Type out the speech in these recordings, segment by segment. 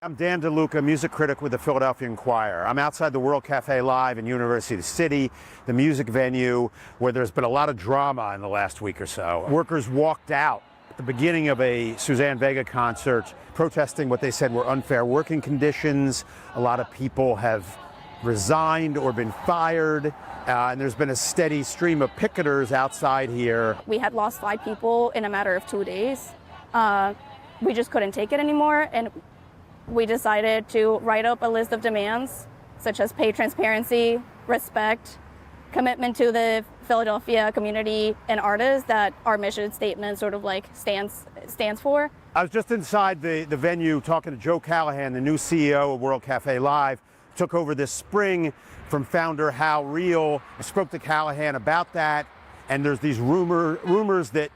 I'm Dan DeLuca, music critic with the Philadelphia Inquirer. I'm outside the World Cafe Live in University City, the music venue where there's been a lot of drama in the last week or so. Workers walked out at the beginning of a Suzanne Vega concert protesting what they said were unfair working conditions. A lot of people have resigned or been fired, and there's been a steady stream of picketers outside here. We had lost 5 people in a matter of 2 days. We just couldn't take it anymore, and we decided to write up a list of demands, such as pay transparency, respect, commitment to the Philadelphia community and artists that our mission statement sort of like stands for. I was just inside the venue talking to Joe Callahan, the new CEO of World Cafe Live, took over this spring from founder Hal Real. I spoke to Callahan about that, and there's these rumors that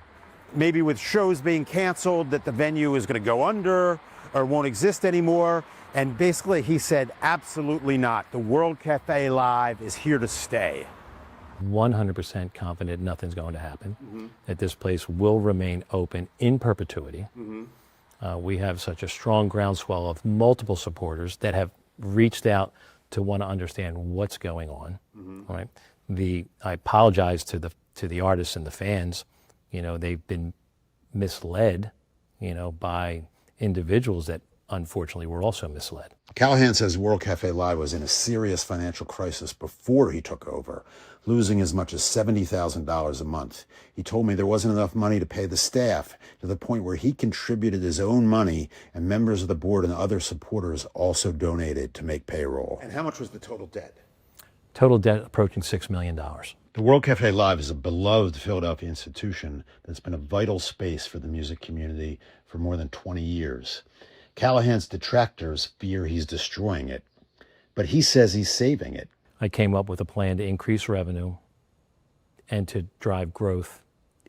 maybe with shows being canceled that the venue is going to go under or won't exist anymore. And basically he said, absolutely not. The World Cafe Live is here to stay. 100% confident nothing's going to happen, that this place will remain open in perpetuity. We have such a strong groundswell of multiple supporters that have reached out to want to understand what's going on. Right? I apologize to the artists and the fans. You know, they've been misled, by individuals that unfortunately were also misled. Callahan says World Cafe Live was in a serious financial crisis before he took over, losing as much as $70,000 a month. He told me there wasn't enough money to pay the staff, to the point where he contributed his own money, and members of the board and other supporters also donated to make payroll. And how much was the total debt? Total debt approaching $6 million. The World Cafe Live is a beloved Philadelphia institution that's been a vital space for the music community for more than 20 years. Callahan's detractors fear he's destroying it, but he says he's saving it. I came up with a plan to increase revenue and to drive growth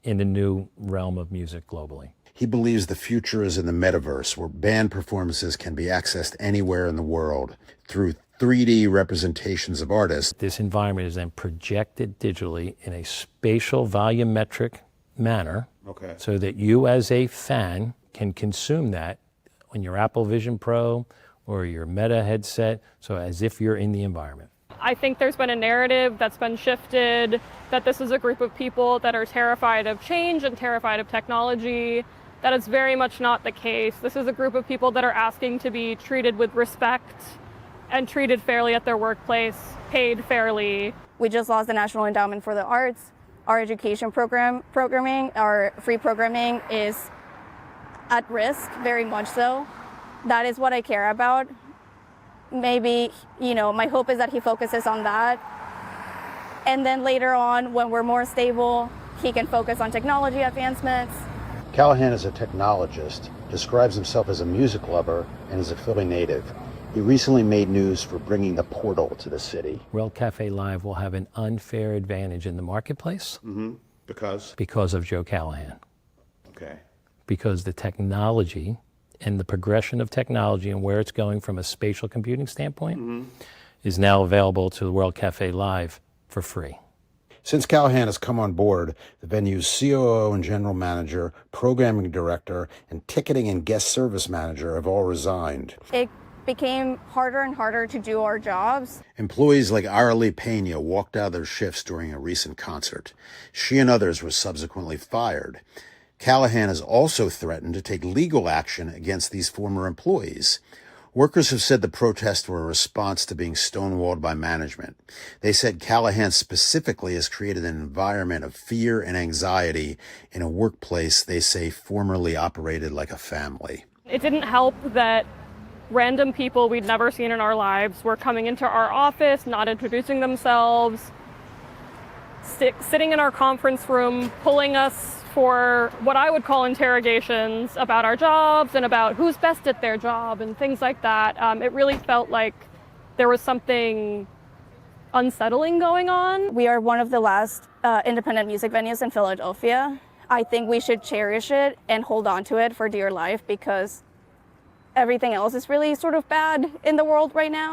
in the new realm of music globally. He believes the future is in the metaverse, where band performances can be accessed anywhere in the world through 3D representations of artists. This environment is then projected digitally in a spatial volumetric manner, so that you as a fan can consume that on your Apple Vision Pro or your Meta headset, so as if you're in the environment. I think there's been a narrative that's been shifted, that this is a group of people that are terrified of change and terrified of technology. That is very much not the case. This is a group of people that are asking to be treated with respect and treated fairly at their workplace, paid fairly. We just lost the National Endowment for the Arts. Our education programming, our free programming is at risk, very much so. That is what I care about. Maybe, my hope is that he focuses on that. And then later on, when we're more stable, he can focus on technology advancements. Callahan is a technologist, describes himself as a music lover, and is a Philly native. He recently made news for bringing the portal to the city. World Cafe Live will have an unfair advantage in the marketplace. Because? Because of Joe Callahan. Okay. Because the technology and the progression of technology and where it's going from a spatial computing standpoint is now available to the World Cafe Live for free. Since Callahan has come on board, the venue's COO and general manager, programming director, and ticketing and guest service manager have all resigned. It became harder and harder to do our jobs. Employees like Arely Pena walked out of their shifts during a recent concert. She and others were subsequently fired. Callahan has also threatened to take legal action against these former employees. Workers have said the protests were a response to being stonewalled by management. They said Callahan specifically has created an environment of fear and anxiety in a workplace they say formerly operated like a family. It didn't help that random people we'd never seen in our lives were coming into our office, not introducing themselves, sitting in our conference room, pulling us for what I would call interrogations about our jobs and about who's best at their job and things like that. It really felt like there was something unsettling going on. We are one of the last independent music venues in Philadelphia. I think we should cherish it and hold on to it for dear life, because everything else is really sort of bad in the world right now.